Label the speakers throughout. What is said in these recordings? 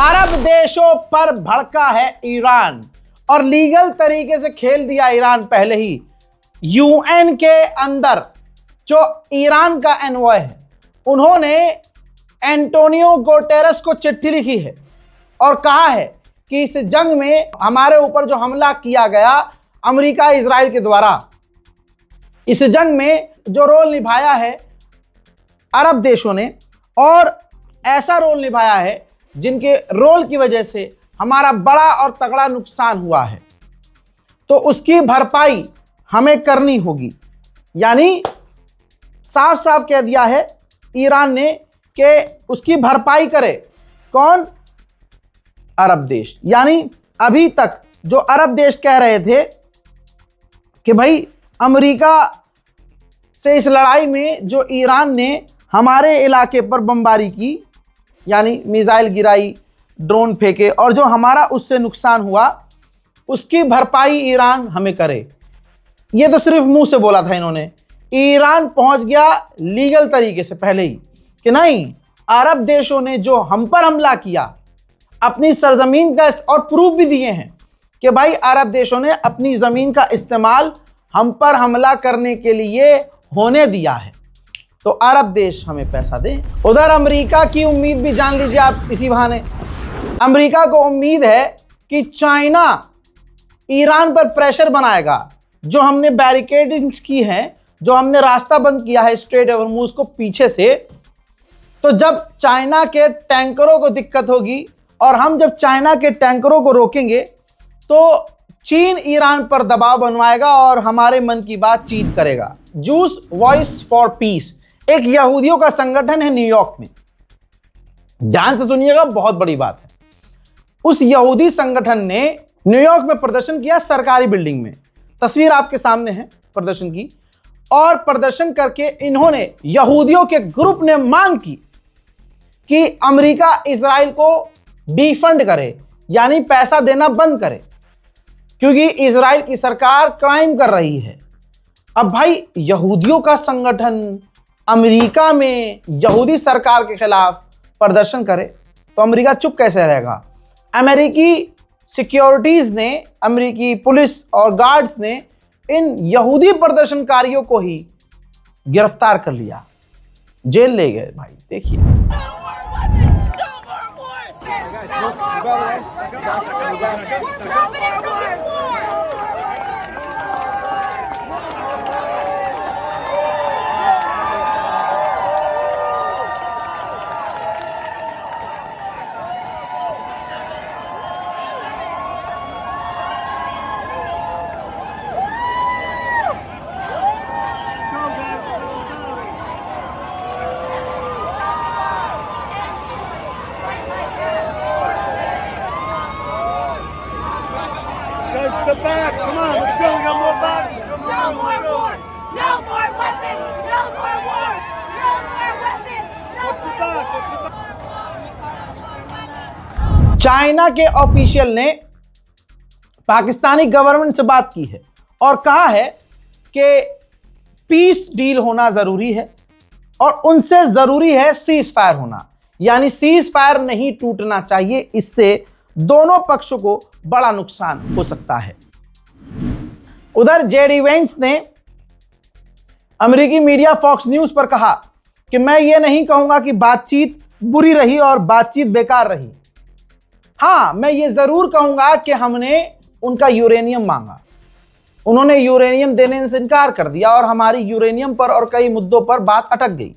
Speaker 1: अरब देशों पर भड़का है ईरान और लीगल तरीके से खेल दिया ईरान पहले ही। यूएन के अंदर जो ईरान का एनवॉय है, उन्होंने एंटोनियो गुटेरेस को चिट्ठी लिखी है और कहा है कि इस जंग में हमारे ऊपर जो हमला किया गया अमेरिका इजराइल के द्वारा, इस जंग में जो रोल निभाया है अरब देशों ने, और ऐसा रोल निभाया है जिनके रोल की वजह से हमारा बड़ा और तगड़ा नुकसान हुआ है, तो उसकी भरपाई हमें करनी होगी। यानी साफ साफ कह दिया है ईरान ने कि उसकी भरपाई करे कौन? अरब देश। यानी अभी तक जो अरब देश कह रहे थे कि भाई अमेरिका से इस लड़ाई में जो ईरान ने हमारे इलाके पर बमबारी की, यानी मिसाइल गिराई, ड्रोन फेंके, और जो हमारा उससे नुकसान हुआ उसकी भरपाई ईरान हमें करे। ये तो सिर्फ मुंह से बोला था इन्होंने। ईरान पहुंच गया लीगल तरीके से पहले ही कि नहीं, अरब देशों ने जो हम पर हमला किया अपनी सरजमीन का, और प्रूफ भी दिए हैं कि भाई अरब देशों ने अपनी जमीन का इस्तेमाल हम पर हमला करने के लिए होने दिया है, तो अरब देश हमें पैसा दे। उधर अमेरिका की उम्मीद भी जान लीजिए आप इसी बहाने। अमेरिका को उम्मीद है कि चाइना ईरान पर प्रेशर बनाएगा। जो हमने बैरिकेडिंग्स की हैं, जो हमने रास्ता बंद किया है स्ट्रेट ऑफ हॉर्मुज को पीछे से, तो जब चाइना के टैंकरों को दिक्कत होगी और हम जब चाइना के टैंकरों को रोकेंगे तो चीन ईरान पर दबाव बनवाएगा और हमारे मन की बात चीन करेगा। जूस वॉइस फॉर पीस एक यहूदियों का संगठन है न्यूयॉर्क में, ध्यान से सुनिएगा, बहुत बड़ी बात है। उस यहूदी संगठन ने न्यूयॉर्क में प्रदर्शन किया सरकारी बिल्डिंग में, तस्वीर आपके सामने है प्रदर्शन की, और प्रदर्शन करके इन्होंने, यहूदियों के ग्रुप ने मांग की कि अमेरिका इजराइल को डिफंड करे, यानी पैसा देना बंद करे, क्योंकि इजराइल की सरकार क्राइम कर रही है। अब भाई यहूदियों का संगठन अमेरिका में यहूदी सरकार के खिलाफ प्रदर्शन करे तो अमेरिका चुप कैसे रहेगा? अमेरिकी सिक्योरिटीज ने, अमेरिकी पुलिस और गार्ड्स ने इन यहूदी प्रदर्शनकारियों को ही गिरफ्तार कर लिया, जेल ले गए। भाई देखिए,
Speaker 2: Step back. Come on, let's go. We got more bodies. Come on.
Speaker 3: No more war. No more weapons. No more war. No more weapons. No more war.
Speaker 1: China के ऑफिशियल ने पाकिस्तानी गवर्नमेंट से बात की है और कहा है कि पीस डील होना जरूरी है और उनसे जरूरी है सीज फायर होना, यानी सीज फायर नहीं टूटना चाहिए, इससे दोनों पक्षों को बड़ा नुकसान हो सकता है। उधर जेडी वेंस ने अमेरिकी मीडिया फॉक्स न्यूज पर कहा कि मैं ये नहीं कहूंगा कि बातचीत बुरी रही और बातचीत बेकार रही। हां, मैं ये जरूर कहूंगा कि हमने उनका यूरेनियम मांगा, उन्होंने यूरेनियम देने से इनकार कर दिया और हमारी यूरेनियम पर और कई मुद्दों पर बात अटक गई।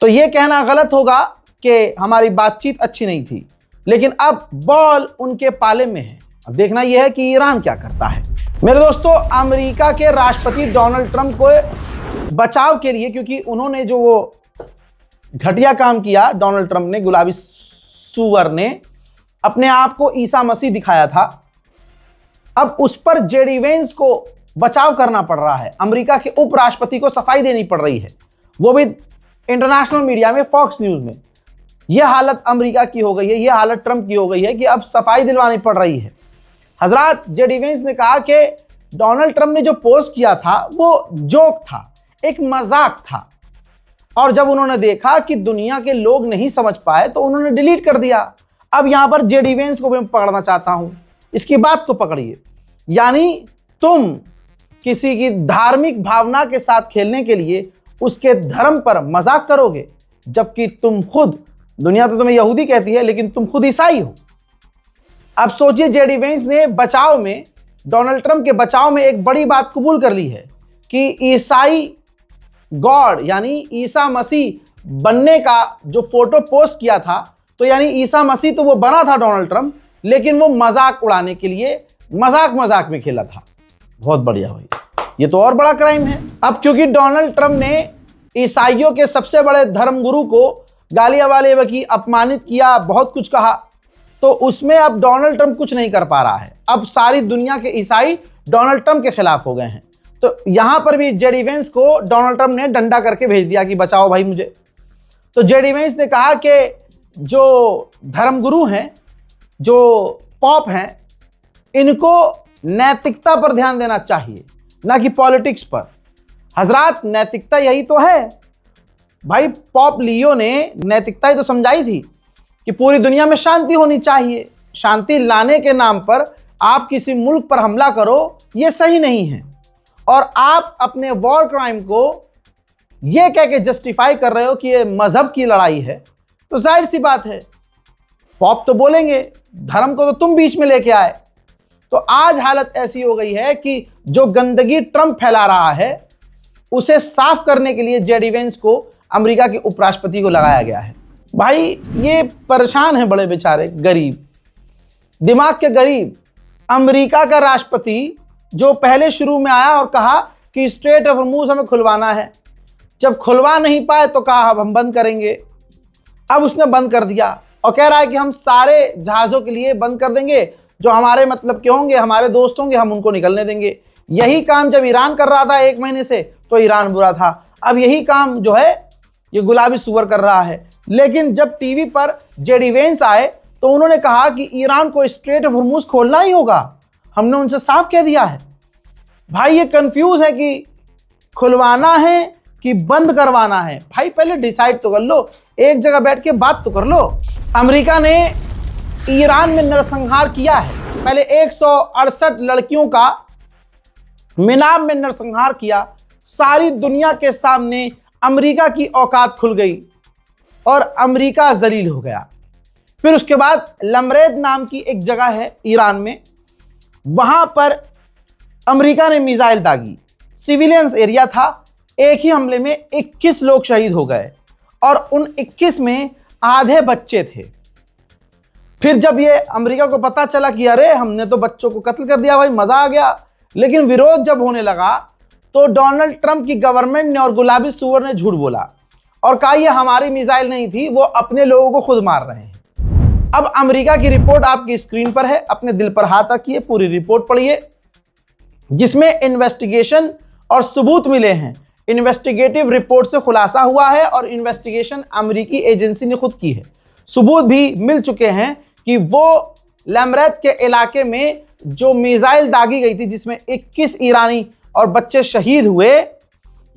Speaker 1: तो यह कहना गलत होगा कि हमारी बातचीत अच्छी नहीं थी, लेकिन अब बॉल उनके पाले में है। अब देखना यह है कि ईरान क्या करता है। मेरे दोस्तों, अमेरिका के राष्ट्रपति डोनाल्ड ट्रंप को बचाव के लिए, क्योंकि उन्होंने जो वो घटिया काम किया, डोनाल्ड ट्रंप ने, गुलाबी सुअर ने अपने आप को ईसा मसीह दिखाया था, अब उस पर जेडी वेंस को बचाव करना पड़ रहा है। अमेरिका के उपराष्ट्रपति को सफाई देनी पड़ रही है, वो भी इंटरनेशनल मीडिया में, फॉक्स न्यूज में। यह हालत अमेरिका की हो गई है, यह हालत ट्रंप की हो गई है कि अब सफाई दिलवानी पड़ रही है। हजरात, जेडी वेंस ने कहा कि डोनाल्ड ट्रंप ने जो पोस्ट किया था वो जोक था, एक मजाक था, और जब उन्होंने देखा कि दुनिया के लोग नहीं समझ पाए तो उन्होंने डिलीट कर दिया। अब यहां पर जेडी वेंस को मैं पकड़ना चाहता हूं, इसकी बात को पकड़िए। यानी तुम किसी की धार्मिक भावना के साथ खेलने के लिए उसके धर्म पर मजाक करोगे, जबकि तुम खुद, दुनिया तो तुम्हें यहूदी कहती है लेकिन तुम खुद ईसाई हो। अब सोचिए, जेडी वेंस ने बचाव में, डोनाल्ड ट्रंप के बचाव में एक बड़ी बात कबूल कर ली है कि ईसाई गॉड यानी ईसा मसीह बनने का जो फोटो पोस्ट किया था, तो यानी ईसा मसीह तो वो बना था डोनाल्ड ट्रंप, लेकिन वो मजाक उड़ाने के लिए मजाक में खेला था। बहुत बढ़िया भाई, ये तो और बड़ा क्राइम है। अब क्योंकि डोनाल्ड ट्रंप ने ईसाइयों के सबसे बड़े धर्मगुरु को गालियां वाले बकी, अपमानित किया, बहुत कुछ कहा, तो उसमें अब डोनाल्ड ट्रंप कुछ नहीं कर पा रहा है। अब सारी दुनिया के ईसाई डोनाल्ड ट्रंप के खिलाफ हो गए हैं। तो यहां पर भी जेडी वेंस को डोनाल्ड ट्रंप ने डंडा करके भेज दिया कि बचाओ भाई मुझे। तो जेडी वेंस ने कहा कि जो धर्मगुरु हैं, जो पॉप हैं, इनको नैतिकता पर ध्यान देना चाहिए, ना कि पॉलिटिक्स पर। हजरात, नैतिकता यही तो है भाई। पॉप लियो ने नैतिकता ही तो समझाई थी कि पूरी दुनिया में शांति होनी चाहिए। शांति लाने के नाम पर आप किसी मुल्क पर हमला करो, यह सही नहीं है। और आप अपने वॉर क्राइम को यह कह के जस्टिफाई कर रहे हो कि यह मजहब की लड़ाई है, तो जाहिर सी बात है पॉप तो बोलेंगे धर्म को तो तुम बीच में लेके आए। तो आज हालत ऐसी हो गई है कि जो गंदगी ट्रंप फैला रहा है उसे साफ करने के लिए जेडी वेंस को अमेरिका के उपराष्ट्रपति को लगाया गया है। भाई ये परेशान है, बड़े बेचारे, गरीब, दिमाग के गरीब। अमेरिका का राष्ट्रपति जो पहले शुरू में आया और कहा कि स्ट्रेट ऑफ हॉर्मुज़ हमें खुलवाना है, जब खुलवा नहीं पाए तो कहा अब हम बंद करेंगे। अब उसने बंद कर दिया और कह रहा है कि हम सारे जहाज़ों के लिए बंद कर देंगे, जो हमारे मतलब के होंगे, हमारे दोस्त होंगे, हम उनको निकलने देंगे। यही काम जब ईरान कर रहा था 1 महीने से, तो ईरान बुरा था। अब यही काम जो है ये गुलाबी सुअर कर रहा है। लेकिन जब टीवी पर जेडी वेंस आए तो उन्होंने कहा कि ईरान को स्ट्रेट ऑफ हॉर्मुज़ खोलना ही होगा, हमने उनसे साफ कह दिया है। भाई ये कंफ्यूज है कि खुलवाना है कि बंद करवाना है। भाई पहले डिसाइड तो कर लो, एक जगह बैठ के बात तो कर लो। अमेरिका ने ईरान में नरसंहार किया है। पहले 168 लड़कियों का मिनाब में नरसंहार किया। सारी दुनिया के सामने अमेरिका की औकात खुल गई और अमेरिका जलील हो गया। फिर उसके बाद लमरेद नाम की एक जगह है ईरान में, वहां पर अमेरिका ने मिसाइल दागी। सिविलियंस एरिया था। एक ही हमले में 21 लोग शहीद हो गए और उन 21 में आधे बच्चे थे। फिर जब ये अमेरिका को पता चला कि अरे हमने तो बच्चों को कत्ल कर दिया, भाई मजा आ गया। लेकिन विरोध जब होने लगा तो डोनाल्ड ट्रंप की गवर्नमेंट ने और गुलाबी सुअर ने झूठ बोला और कहा ये हमारी मिसाइल नहीं थी, वो अपने लोगों को खुद मार रहे हैं। अब अमेरिका की रिपोर्ट आपकी स्क्रीन पर है, अपने दिल पर हाथ रखिए, पूरी रिपोर्ट पढ़िए, जिसमें इन्वेस्टिगेशन और सबूत मिले हैं। इन्वेस्टिगेटिव रिपोर्ट से खुलासा हुआ है और इन्वेस्टिगेशन अमेरिकी एजेंसी ने खुद की है। सबूत भी मिल चुके हैं कि वो लमरेद के इलाके में जो मिसाइल दागी गई थी, जिसमें 21 ईरानी और बच्चे शहीद हुए,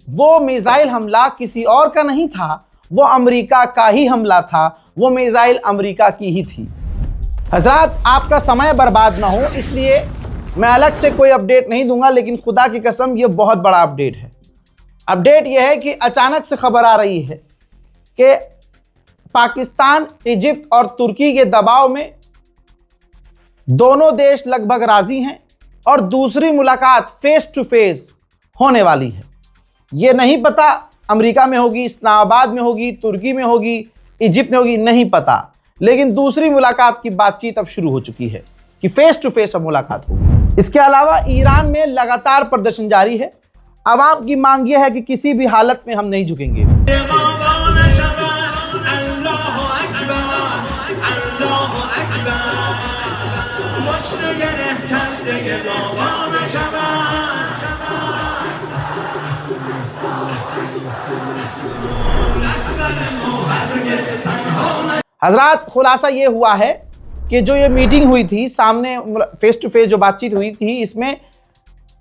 Speaker 1: वो मिसाइल हमला किसी और का नहीं था, वो अमेरिका का ही हमला था। वो मिसाइल अमेरिका की ही थी। हजरात, आपका समय बर्बाद ना हो इसलिए मैं अलग से कोई अपडेट नहीं दूंगा, लेकिन खुदा की कसम ये बहुत बड़ा अपडेट है। अपडेट यह है कि अचानक से खबर आ रही है कि पाकिस्तान, इजिप्ट और तुर्की के दबाव में दोनों देश लगभग राजी हैं और दूसरी मुलाकात फेस टू फेस होने वाली है। ये नहीं पता अमेरिका में होगी, इस्लामाबाद में होगी, तुर्की में होगी, इजिप्ट में होगी, नहीं पता, लेकिन दूसरी मुलाकात की बातचीत अब शुरू हो चुकी है कि फेस टू फेस अब मुलाकात होगी। इसके अलावा ईरान में लगातार प्रदर्शन जारी है। आवाम की मांग यह है कि किसी भी हालत में हम नहीं झुकेंगे। हजरात, खुलासा ये हुआ है कि जो ये मीटिंग हुई थी, सामने फेस टू फेस जो बातचीत हुई थी, इसमें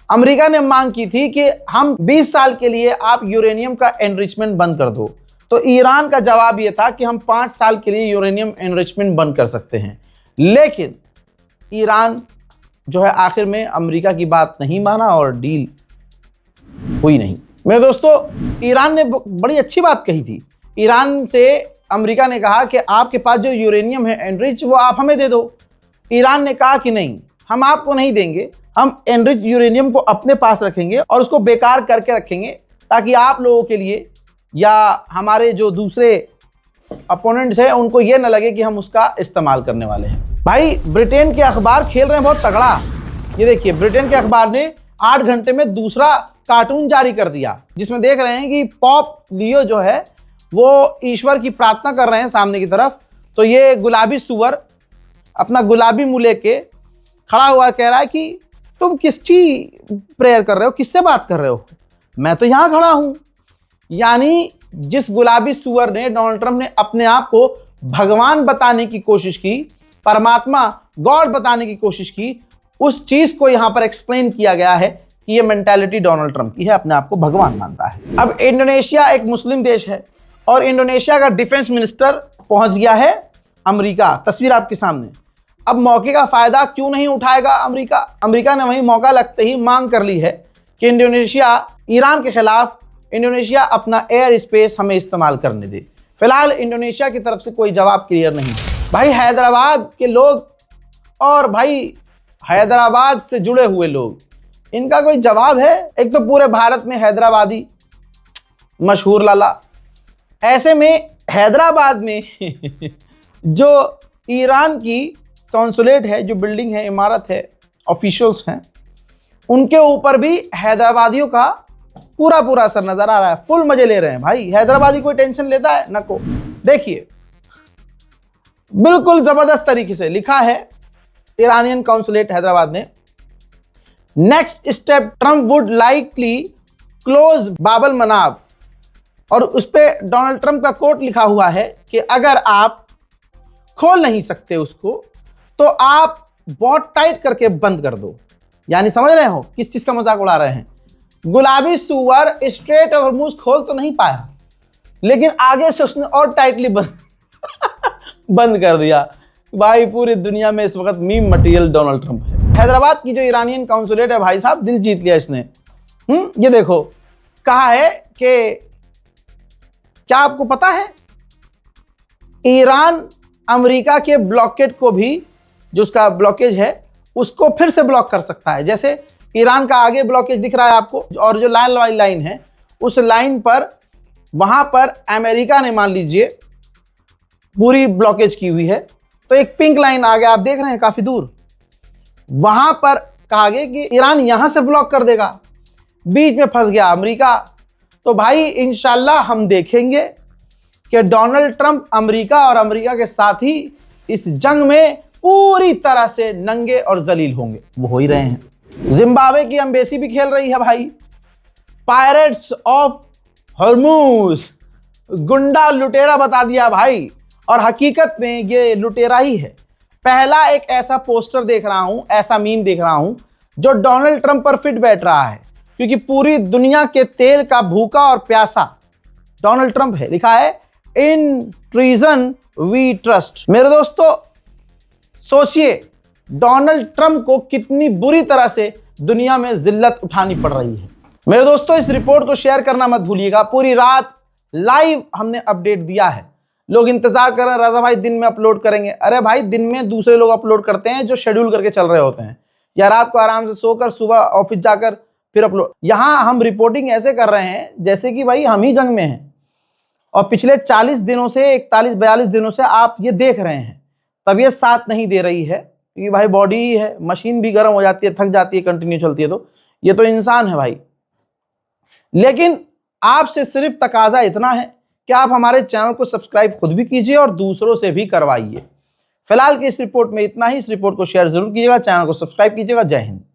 Speaker 1: अमेरिका ने मांग की थी कि हम 20 साल के लिए आप यूरेनियम का एनरिचमेंट बंद कर दो। तो ईरान का जवाब यह था कि हम 5 साल के लिए यूरेनियम एनरिचमेंट बंद कर सकते हैं। लेकिन ईरान जो है आखिर में अमेरिका की बात नहीं माना और डील हुई नहीं। मेरे दोस्तों, ईरान ने बड़ी अच्छी बात कही थी। ईरान से अमेरिका ने कहा कि आपके पास जो यूरेनियम है एनरिच, वो आप हमें दे दो। ईरान ने कहा कि नहीं, हम आपको नहीं देंगे, हम एनरिच यूरेनियम को अपने पास रखेंगे और उसको बेकार करके रखेंगे ताकि आप लोगों के लिए या हमारे जो दूसरे अपोनेंट्स हैं उनको ये न लगे कि हम उसका इस्तेमाल करने वाले हैं। भाई, ब्रिटेन के अखबार खेल रहे हैं बहुत तगड़ा। ये देखिए, ब्रिटेन के अखबार ने 8 घंटे में दूसरा कार्टून जारी कर दिया, जिसमें देख रहे हैं कि पॉप लियो जो है वो ईश्वर की प्रार्थना कर रहे हैं सामने की तरफ। तो ये गुलाबी सुअर अपना गुलाबी मुंह लेके खड़ा हुआ कह रहा है कि तुम किसकी प्रेयर कर रहे हो, किससे बात कर रहे हो, मैं तो यहाँ खड़ा हूं। यानी जिस गुलाबी सुअर ने, डोनाल्ड ट्रंप ने अपने आप को भगवान बताने की कोशिश की, परमात्मा गॉड बताने की कोशिश की, उस चीज को यहां पर एक्सप्लेन किया गया है कि ये मेंटालिटी डोनाल्ड ट्रंप की है, अपने आप को भगवान मानता है। अब इंडोनेशिया एक मुस्लिम देश है और इंडोनेशिया का डिफेंस मिनिस्टर पहुंच गया है अमेरिका। तस्वीर आपके सामने। अब मौके का फायदा क्यों नहीं उठाएगा अमेरिका? अमेरिका ने वहीं मौका लगते ही मांग कर ली है कि ईरान के खिलाफ इंडोनेशिया अपना एयर स्पेस हमें इस्तेमाल करने दे। फिलहाल इंडोनेशिया की तरफ से कोई जवाब क्लियर नहीं। भाई, हैदराबाद के लोग और भाई हैदराबाद से जुड़े हुए लोग, इनका कोई जवाब है? एक तो पूरे भारत में हैदराबादी मशहूर लाला, ऐसे में हैदराबाद में जो ईरान की कॉन्सुलेट है, जो बिल्डिंग है, इमारत है, ऑफिशियल्स हैं, उनके ऊपर भी हैदराबादियों का पूरा असर नजर आ रहा है। फुल मजे ले रहे हैं भाई। हैदराबादी कोई टेंशन लेता है? नको। देखिए, बिल्कुल जबरदस्त तरीके से लिखा है ईरानियन कॉन्सुलेट हैदराबाद ने, next step Trump would likely close बाबल मनाब। और उस पर डोनाल्ड ट्रंप का कोट लिखा हुआ है कि अगर आप खोल नहीं सकते उसको तो आप बहुत टाइट करके बंद कर दो। यानी समझ रहे हो किस चीज का मजाक उड़ा रहे हैं? गुलाबी सुअर स्ट्रेट और मुंह खोल तो नहीं पाया, लेकिन आगे से उसने और टाइटली बंद कर दिया। भाई, पूरी दुनिया में इस वक्त मीम मटेरियल डोनाल्ड ट्रंप है। हैदराबाद की जो ईरानियन कॉन्सुलेट है, भाई साहब, दिल जीत लिया इसने। ये देखो, कहा है कि क्या आपको पता है ईरान अमेरिका के ब्लॉकेट को भी, जो उसका ब्लॉकेज है, उसको फिर से ब्लॉक कर सकता है। जैसे ईरान का आगे ब्लॉकेज दिख रहा है आपको, और जो लाइन वाली लाइन है, उस लाइन पर वहां पर अमेरिका ने मान लीजिए पूरी ब्लॉकेज की हुई है, तो एक पिंक लाइन आ गया, आप देख रहे हैं काफी दूर, वहां पर कहा गया कि ईरान यहां से ब्लॉक कर देगा। बीच में फंस गया अमेरिका। तो भाई, इंशाल्लाह हम देखेंगे कि डोनाल्ड ट्रंप अमेरिका और अमेरिका के साथी इस जंग में पूरी तरह से नंगे और जलील होंगे। वो हो ही रहे हैं। जिम्बाब्वे की एम्बेसी भी खेल रही है भाई। पायरेट्स ऑफ हॉर्मुज, गुंडा लुटेरा बता दिया भाई, और हकीकत में ये लुटेरा ही है। पहला एक ऐसा पोस्टर देख रहा हूं, ऐसा मीम देख रहा हूं जो डोनाल्ड ट्रंप पर फिट बैठ रहा है, क्योंकि पूरी दुनिया के तेल का भूखा और प्यासा डोनाल्ड ट्रंप है। लिखा है इन ट्रीजन वी ट्रस्ट। मेरे दोस्तों, सोचिए डोनाल्ड ट्रंप को कितनी बुरी तरह से दुनिया में जिल्लत उठानी पड़ रही है। मेरे दोस्तों, इस रिपोर्ट को शेयर करना मत भूलिएगा। पूरी रात लाइव हमने अपडेट दिया है। लोग इंतजार कर रहे हैं, रजा भाई दिन में अपलोड करेंगे। अरे भाई, दिन में दूसरे लोग अपलोड करते हैं जो शेड्यूल करके चल रहे होते हैं, या रात को आराम से सोकर सुबह ऑफिस जाकर फिर अपलोड। यहां हम रिपोर्टिंग ऐसे कर रहे हैं जैसे कि भाई हम ही जंग में हैं, और पिछले 40 दिनों से, 41-42 दिनों से आप ये देख रहे हैं। तबीयत साथ नहीं दे रही है, क्योंकि भाई बॉडी ही है, मशीन भी गर्म हो जाती है, थक जाती है, कंटिन्यू चलती है, तो ये तो इंसान है भाई। लेकिन आपसे सिर्फ तकाजा इतना है कि आप हमारे चैनल को सब्सक्राइब खुद भी कीजिए और दूसरों से भी करवाइए। फिलहाल की इस रिपोर्ट में इतना ही। इस रिपोर्ट को शेयर जरूर कीजिएगा, चैनल को सब्सक्राइब कीजिएगा। जय हिंद।